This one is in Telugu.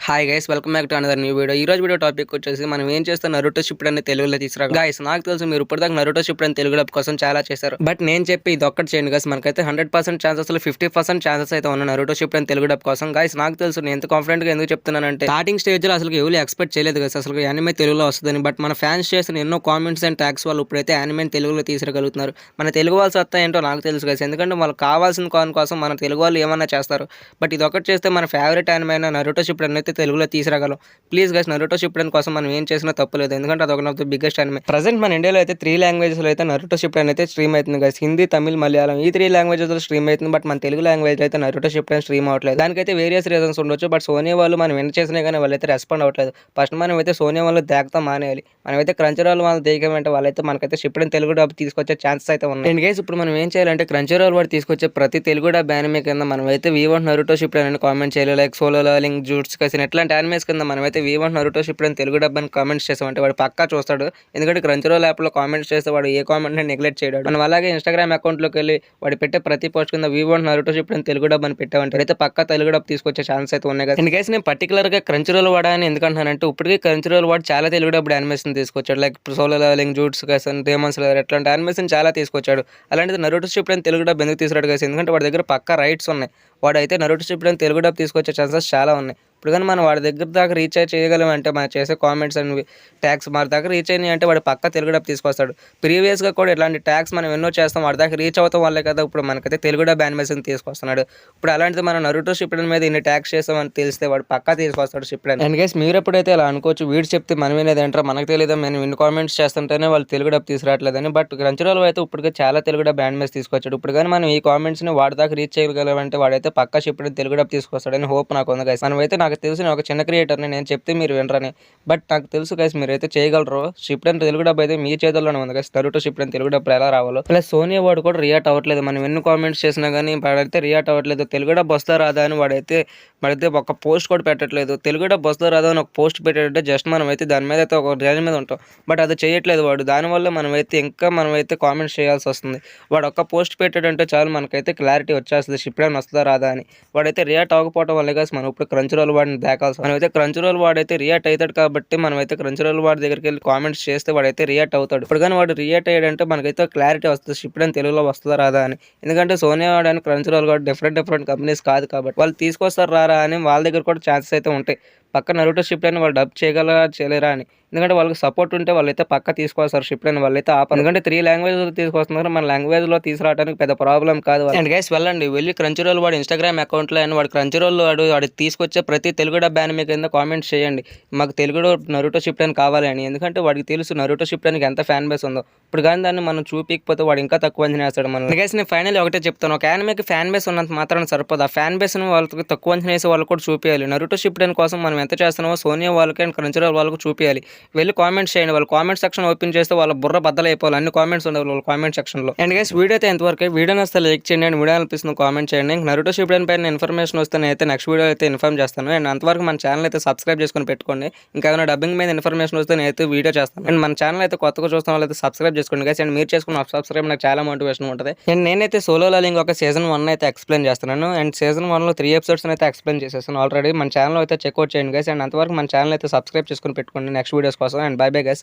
Hi guys, welcome back to another new video. ఈ రోజు వీడియో టాపిక్ వచ్చేసి మనం ఏం చేస్తాం నరుటో షిప్డ్ అని తెలుగులో తీసుకురా. గైస్, నాకు తెలుసు మీరు ఇప్పటిదాకా నరుటో షిప్డ్ అని తెలుగు డబ్ కోసం చాలా చేశారు. బట్ నేను చెప్పి ఇది ఒక్కటి చేయండి గైస్. మనకైతే 100% ఛాన్సెస్ 50% ఛాన్సెస్ అయితే ఉన్న నరుటో షిప్డ్ అని తెలుగు డబ్ కోసం. గైస్, నాకు తెలుసు నేను ఎంత కాన్ఫిడెంట్ గా ఎందుకు చెప్తున్నానంటే స్టార్టింగ్ స్టేజ్ లో అసలు ఎవరు ఎక్స్పెక్ట్ చేయలేదు గైస్ అసలు యానిమే తెలుగులో వస్తుందని. బట్ మన ఫ్యాన్స్ చేసిన ఎన్నో కామెంట్స్ అండ్ ట్యాగ్స్ వాళ్ళు ఇప్పుడైతే యానిమే తెలుగులో తీసుకురాగలుగుతున్నారు. మన తెలుగు వాళ్ళు సత్తా ఏంటో నాకు తెలుసు గైస్, ఎందుకంటే వాళ్ళకి కావాల్సిన కాన్ కోసం మన తెలుగు వాళ్ళు ఏమన్నా చేస్తారు. బట్ ఇది ఒకటి చేస్తే మన ఫేవరెట్ యానిమే అయిన నరుటో షిప్డ్ అని అయితే తెలుగులో తీసుకురాగలం. ప్లీజ్ గైస్, నరుటో షిప్డెన్ కోసం మనం ఏం చేసినా తప్పలేదు, ఎందుకంటే అది ఒక బిగ్గెస్ట్ అనిమే. ప్రజెంట్ మన ఇండియాలో అయితే 3 లాంగ్వేజెస్ లో అయితే నరుటో షిప్డెన్ అయితే స్ట్రీమ్ అవుతుంది గైస్. హిందీ, తమిళ్, మలయాళం ఈ 3 లాంగ్వేజెస్ లో స్ట్రీమ్ అవుతుంది. బట్ మన తెలుగు లాంగ్వేజ్ అయితే నరుటో షిప్డెన్ స్ట్రీమ్ అవ్వట్లేదు. దానికైతే వేరియస్ రీజన్స్ ఉండొచ్చు. బట్ సోనీ వాళ్ళు మనం ఎంత చేసినా కానీ వాళ్ళైతే రెస్పాండ్ అవ్వట్లేదు. ఫస్ట్ మనం అయితే సోనీ వాళ్ళు దేకతా మానేయాలి. మనమైతే క్రంచరోల్ వాళ్ళు దేకమంటే వాళ్ళైతే మనకైతే షిప్డెన్ తెలుగు డబ్ తీసుకొచ్చే ఛాన్సెస్ అయితే ఉన్నాయి. అండ్ గైస్, ఇప్పుడు మనం ఏం చేయాలంటే క్రంచరోల్ వాడు తీసుకొచ్చే ప్రతి తెలుగు డబ్ యానిమే కింద మనం అయితే వి వాంట్ నరుటో షిప్డెన్ అని కామెంట్ చేయాలి. Like Solo Leveling, Jujutsu Kaisen ఇట్లాంటి యానిమేస్ కింద మనమైతే we want Naruto Shippuden Telugu dub అని కామెంట్స్ చేసామంటే వాడు పక్కా చూస్తాడు. ఎందుకంటే క్రంచరోల్ యాప్ లో కామెంట్స్ చేస్తే వాడు ఏ కామెంట్ నెగ్లెక్ట్ చేయడు. మనం అలాగే ఇన్స్టాగ్రామ్ అకౌంట్ లోకి వెళ్ళి వాడు పెట్టే ప్రతి పోస్ట్ కింద we want Naruto Shippuden Telugu dub అని పెట్టామంటే అయితే పక్కా తెలుగు డబ్ తీసుకొచ్చే ఛాన్స్ అయితే ఉన్నాయి కదా. ఇన్ కేసు నేను పర్టికులర్ గా క్రంచరోల్ వాడని ఎందుకంటున్నానంటే ఇప్పటికీ క్రంచరోల్ వాడు చాలా తెలుగు డబ్ యానిమేషన్ తీసుకొచ్చాడు. Like Solo Leveling, Jujutsu cousin, demon slayer ఇట్లాంటి యానిమేషన్ చాలా తీసుకొచ్చాడు. అలాంటిది నరుటో షిప్డెన్ తెలుగు డబ్ ఎందుకు తీసుకురాడు గైస్? ఎందుకంటే వాడి దగ్గర పక్కా రైట్స్ ఉన్నాయి. వాడైతే నరుటో షిప్డెన్ తెలుగు డబ్ తీసుకొచ్చే ఛాన్సెస్ చాలా ఉన్నాయి. ఇప్పుడు కానీ మనం వాడి దగ్గర దాకా రీచ్ చేయగలం అంటే మనం చేసే కామెంట్స్ అండ్ ట్యాగ్స్ మన దాకా రీచ్ అయినాయి అంటే వాడు పక్క తెలుగు డబ్ తీసుకొస్తాడు. ప్రీవియస్గా కూడా ఇలాంటి ట్యాగ్స్ మనం ఎన్నో చేస్తాం, వాడి దాకా రీచ్ అవుతాం వల్లే కదా ఇప్పుడు మనకైతే తెలుగు డబ్ యానిమేషన్ తీసుకొస్తున్నాడు. ఇప్పుడు అలాంటిది మనం నరుటో షిప్డెన్ మీద ఇన్ని ట్యాగ్స్ చేస్తామని తెలిస్తే వాడు పక్కా తీసుకొస్తాడు షిప్డెన్. అండ్ గైస్, మీరు ఎప్పుడైతే ఇలా అనుకోవచ్చు వీడు చెప్తే మనం వినేది ఏంటారా, మనకు తెలియదు మేము ఇన్ని కామెంట్స్ చేస్తుంటేనే వాళ్ళు తెలుగు డబ్ తీసుకురావట్లేదని. బట్ క్రంచరోల్ అయితే ఇప్పటికే చాలా తెలుగు డబ్ యానిమేస్ తీసుకొచ్చాడు. ఇప్పుడు కానీ మనం ఈ కామెంట్స్ని వాడి దాకా రీచ్ చేయగలమంటే వాడైతే పక్కా షిప్డెన్ తెలుగు డబ్ తీసుకొస్తాడని హోప్ నాకు ఉంది గైస్. మనమైతే నాకు తెలిసి ఒక చిన్న క్రియేటర్ని, నేను చెప్తే మీరు వినరని. బట్ నాకు తెలుసు గైస్ మీరైతే చేయగలరు. షిప్డెన్ తెలుగు డబ్ అయితే మీ చేతుల్లోనే ఉంది guys. Naruto Shippuden Telugu dub ఎలా రావాలో. ప్లస్ సోనీ వాడు కూడా రియాక్ట్ అవ్వట్లేదు. మనం ఎన్ని కామెంట్స్ చేసినా కానీ వాడైతే రియాక్ట్ అవ్వట్లేదు. తెలుగు డబ్ వస్తా రాదా అని వాడైతే ఒక పోస్ట్ కూడా పెట్టట్లేదు. తెలుగు డబ్ వస్తా రాదా అని ఒక పోస్ట్ పెట్టాడంటే జస్ట్ మనం అయితే దాని మీద అయితే ఒక రేంజ్ మీద ఉంటాం. బట్ అది చేయట్లేదు వాడు. దానివల్ల మనమైతే కామెంట్స్ చేయాల్సి వస్తుంది. వాడు ఒక్క పోస్ట్ పెట్టాడంటే చాలు మనకైతే క్లారిటీ వచ్చేస్తుంది షిప్డెన్ వస్తుందా రాదా అని. వాడైతే రియాక్ట్ అవ్వకపోవడం వల్ల గైస్ మనం ఇప్పుడు క్రంచరోల్ వాడిని దేకాల్సి. మనమైతే క్రంచరోల్ వాడైతే రియాక్ట్ అవుతాడు కాబట్టి మనమైతే క్రంచరోల్ వాడి దగ్గరికి వెళ్ళి కామెంట్స్ చేస్తే వాడైతే రియాక్ట్ అవుతాడు. ఇప్పుడు కానీ వాడు రియాక్ట్ అయ్యాడంటే మనకైతే క్లారిటీ వస్తుంది షిప్డెన్ తెలుగులో వస్తుందా రాదా అని. ఎందుకంటే సోనీ వాడు అని క్రంచరోల్ వాడు డిఫరెంట్ కంపెనీస్ కాదు కాబట్టి వాళ్ళు తీసుకొస్తారు రారా అని వాళ్ళ దగ్గర కూడా ఛాన్సెస్ అయితే ఉంటాయి. పక్క నరుటో షిప్డెన్ వాళ్ళు డబ్ చేయలేరా అని. ఎందుకంటే వాళ్ళకి సపోర్ట్ ఉంటే వాళ్ళైతే పక్క తీసుకొస్తారు షిప్డెన్. వాళ్ళైతే ఎందుకంటే 3 లాంగ్వేజ్ తీసుకొస్తున్నారు. మన లాంగ్వేజ్ లో తీసుకురావడానికి పెద్ద ప్రాబ్లం కాదు. అండ్ గైస్, వెళ్ళి క్రంచరోల్ వాడు ఇన్స్టాగ్రామ్ అకౌంట్ లో వాడు క్రంచరోల్ వాడు తీసుకొచ్చే ప్రతి తెలుగు డబ్ యానిమే కింద కామెంట్స్ చేయండి మాకు తెలుగు నరుటో షిప్డెన్ కావాలి అని. ఎందుకంటే వాడికి తెలుసు నరుటో షిప్డెన్కి ఎంత ఫ్యాన్ బేస్ ఉందో. ఇప్పుడు కానీ దాన్ని మనం చూపించకపోతే వాడు ఇంకా తక్కువ అంచనా వేస్తాడు మనం. గైస్, నేను ఫైనల్ ఒకటే చెప్తాను, ఒక యానిమేకి ఫ్యాన్ బేస్ ఉన్నంత మాత్రం సరిపోదు. ఆ ఫ్యాన్ బేస్ ని వాళ్ళకి తక్కువ అంచనా వేసే వాళ్ళు కూడా చూపించాలి. నరుటో షిప్డెన్ కోసం మనం ఎంత చేస్తున్నామో సోనీ వాళ్ళకి అండ్ క్రంచరోల్ వాళ్ళకు చూపించాలి. వెళ్ళి కామెంట్స్ చేయండి. వాళ్ళు కామెంట్ సెక్షన్ ఓపెన్ చేస్తే వాళ్ళ బుర్ర బద్దలైపోవాలి. అన్ని కామెంట్స్ ఉండవు వాళ్ళ కామెంట్ సెక్షన్ లో. అండ్ గైస్, వీడియో అయితే ఎంతవరకు వీడియో వస్తే లైక్ చేయండి అండ్ వీడియో అనిపిస్తుంది కామెంట్ చేయండి. నరుటో షిప్డెన్ పైన ఇన్ఫర్మేషన్ వస్తే అయితే నెక్స్ట్ వీడియో అయితే ఇన్ఫార్మ్ చేస్తాను. అండ్ అంతవరకు మన ఛానల్ అయితే సబ్స్క్రైబ్ చేసుకొని పెట్టుకోండి. ఇంకా ఏమైనా డబ్బింగ్ మీద ఇన్ఫర్మేషన్ వస్తే నేనైతే వీడియో చేస్తాను. అండ్ మన ఛానల్ అయితే కొత్తగా చూస్తున్న వాళ్ళు అయితే సబ్స్క్రైబ్ చేసుకోండి గైస్. అండ్ మీరు చేసుకున్న సబ్స్క్రైబ్ నాకు చాలా మోటివేషన్ ఉంటుంది. అండ్ నేనైతే సోలో లెవెలింగ్ ఒక సీజన్ 1 అయితే ఎక్స్ప్లెయిన్ చేస్తున్నాను. అండ్ సీజన్ 1 లో 3 ఎపిసోడ్స్ అయితే ఎక్స్ప్లెయిన్ చేసేసాను ఆల్రెడీ. మన ఛానల్ అయితే చెక్అవుట్ చేయండి గైస్. అండ్ అంతవరకు మన ఛానల్ అయితే సబ్స్క్రైబ్ చేసుకొని పెట్టుకోండి నెక్స్ట్ వీడియోస్ కోసం. And by bye guys.